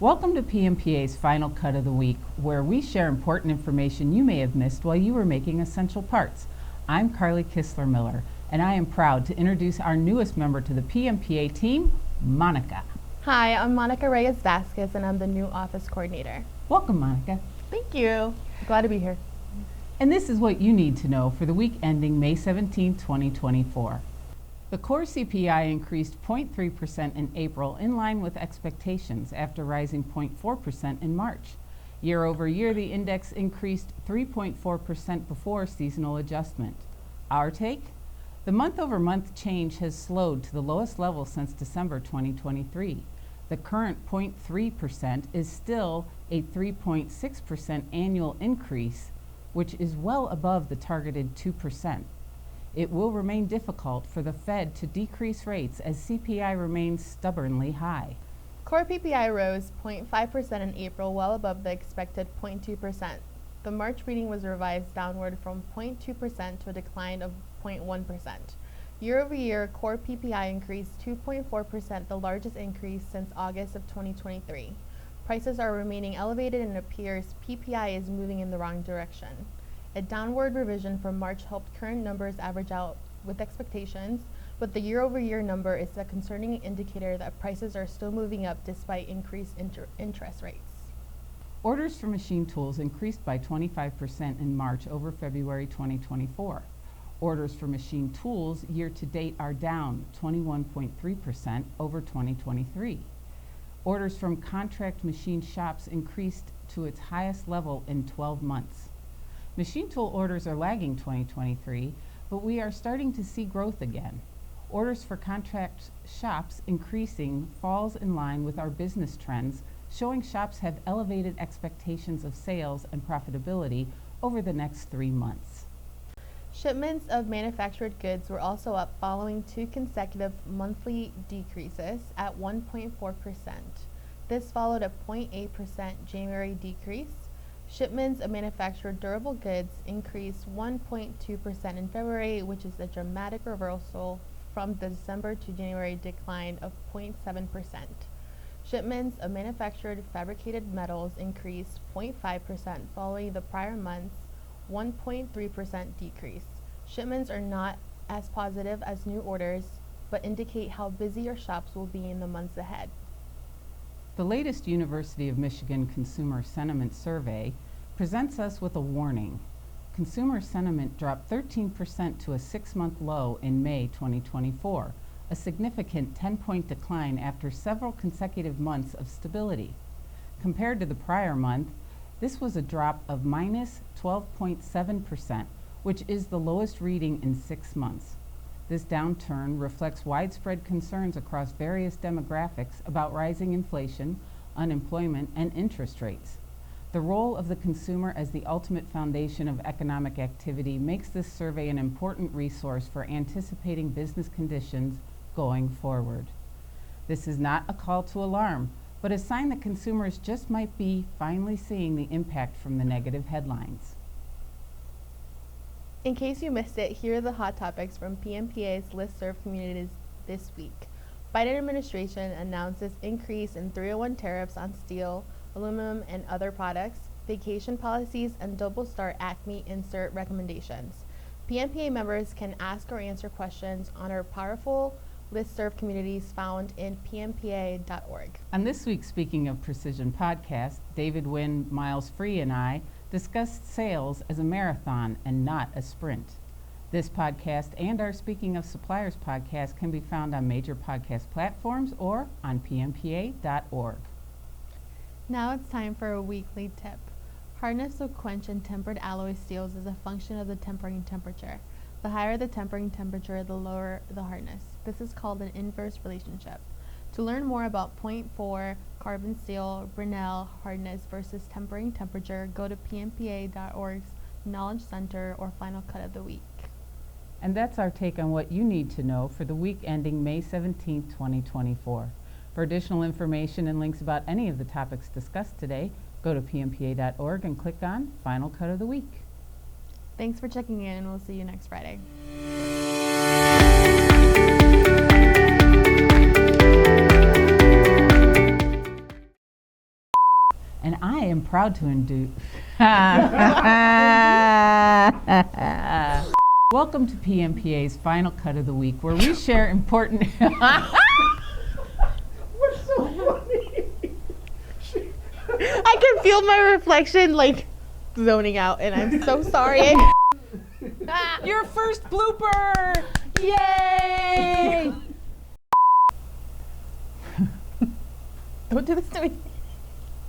Welcome to PMPA's Final Cut of the Week, where we share important information you may have missed while you were making essential parts. I'm Carly Kistler-Miller, and I am proud to introduce our newest member to the PMPA team, Monica. Hi, I'm Monica Reyes-Vasquez, and I'm the new office coordinator. Welcome, Monica. Thank you. Glad to be here. And this is what you need to know for the week ending May 17, 2024. The core CPI increased 0.3% in April, in line with expectations, after rising 0.4% in March. Year over year, the index increased 3.4% before seasonal adjustment. Our take? The month-over-month change has slowed to the lowest level since December 2023. The current 0.3% is still a 3.6% annual increase, which is well above the targeted 2%. It will remain difficult for the Fed to decrease rates as CPI remains stubbornly high. Core PPI rose 0.5% in April, well above the expected 0.2%. The March reading was revised downward from 0.2% to a decline of 0.1%. Year over year, core PPI increased 2.4%, the largest increase since August of 2023. Prices are remaining elevated and it appears PPI is moving in the wrong direction. A downward revision from March helped current numbers average out with expectations, but the year-over-year number is a concerning indicator that prices are still moving up despite increased interest rates. Orders for machine tools increased by 25% in March over February 2024. Orders for machine tools year-to-date are down 21.3% over 2023. Orders from contract machine shops increased to its highest level in 12 months. Machine tool orders are lagging 2023, but we are starting to see growth again. Orders for contract shops increasing falls in line with our business trends, showing shops have elevated expectations of sales and profitability over the next 3 months. Shipments of manufactured goods were also up following 2 consecutive monthly decreases at 1.4%. This followed a 0.8% January decrease. Shipments of manufactured durable goods increased 1.2% in February, which is a dramatic reversal from the December to January decline of 0.7%. Shipments of manufactured fabricated metals increased 0.5% following the prior month's 1.3% decrease. Shipments are not as positive as new orders, but indicate how busy your shops will be in the months ahead. The latest University of Michigan Consumer Sentiment Survey presents us with a warning. Consumer sentiment dropped 13% to a 6-month low in May 2024, a significant 10-point decline after several consecutive months of stability. Compared to the prior month, this was a drop of minus 12.7%, which is the lowest reading in 6 months. This downturn reflects widespread concerns across various demographics about rising inflation, unemployment, and interest rates. The role of the consumer as the ultimate foundation of economic activity makes this survey an important resource for anticipating business conditions going forward. This is not a call to alarm, but a sign that consumers just might be finally seeing the impact from the negative headlines. In case you missed it, here are the hot topics from PMPA's listserv communities this week. Biden administration announces increase in 301 tariffs on steel, aluminum, and other products, vacation policies, and double star ACME insert recommendations. PMPA members can ask or answer questions on our powerful listserv communities found in PMPA.org. On this week's Speaking of Precision podcast, David Wynn, Miles Free, and I discussed sales as a marathon and not a sprint. This podcast and our Speaking of Suppliers podcast can be found on major podcast platforms or on PMPA.org. Now it's time for a weekly tip. Hardness will quench in tempered alloy steels as a function of the tempering temperature. The higher the tempering temperature, the lower the hardness. This is called an inverse relationship. To learn more about 0.4 carbon steel, Brinell, hardness versus tempering temperature, go to PMPA.org's Knowledge Center or Final Cut of the Week. And that's our take on what you need to know for the week ending May 17, 2024. For additional information and links about any of the topics discussed today, go to PMPA.org and click on Final Cut of the Week. Thanks for checking in, and we'll see you next Friday. am proud to induce. Welcome to PMPA's final cut of the week, where we share important. What's so funny? I can feel my reflection like zoning out, and I'm so sorry. Your first blooper! Yay! Don't do this to me.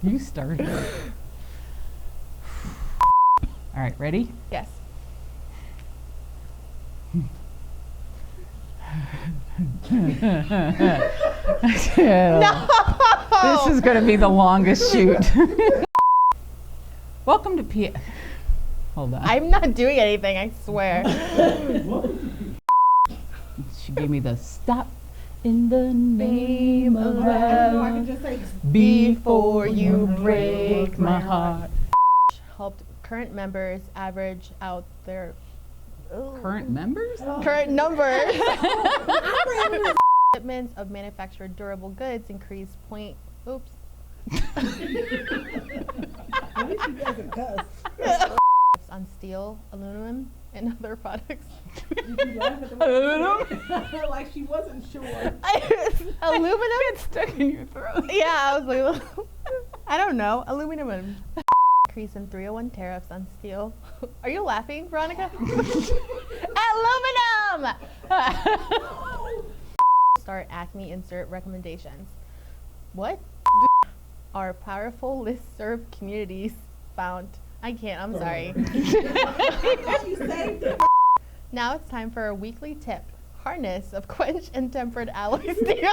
You started. All right, ready? Yes. No! This is going to be the longest shoot. Welcome to Hold on. I'm not doing anything, I swear. She gave me the stop in the name of I love can just say, Before you break my heart. Helped current members average out their Current members? current numbers. Shipments of manufactured durable goods increased oops. at least you guys can cuss. On steel, aluminum, and other products. Did you laugh at the like she wasn't sure. Aluminum? It's stuck in your throat. Yeah, I was like, I don't know. Aluminum. Increase in 301 tariffs on steel. Are you laughing, Veronica? Aluminum! Start Acme insert recommendations. What are powerful listserv communities found? I can't, I'm sorry. She saved it. Now it's time for a weekly tip. Hardness of quenched and tempered alloy steel.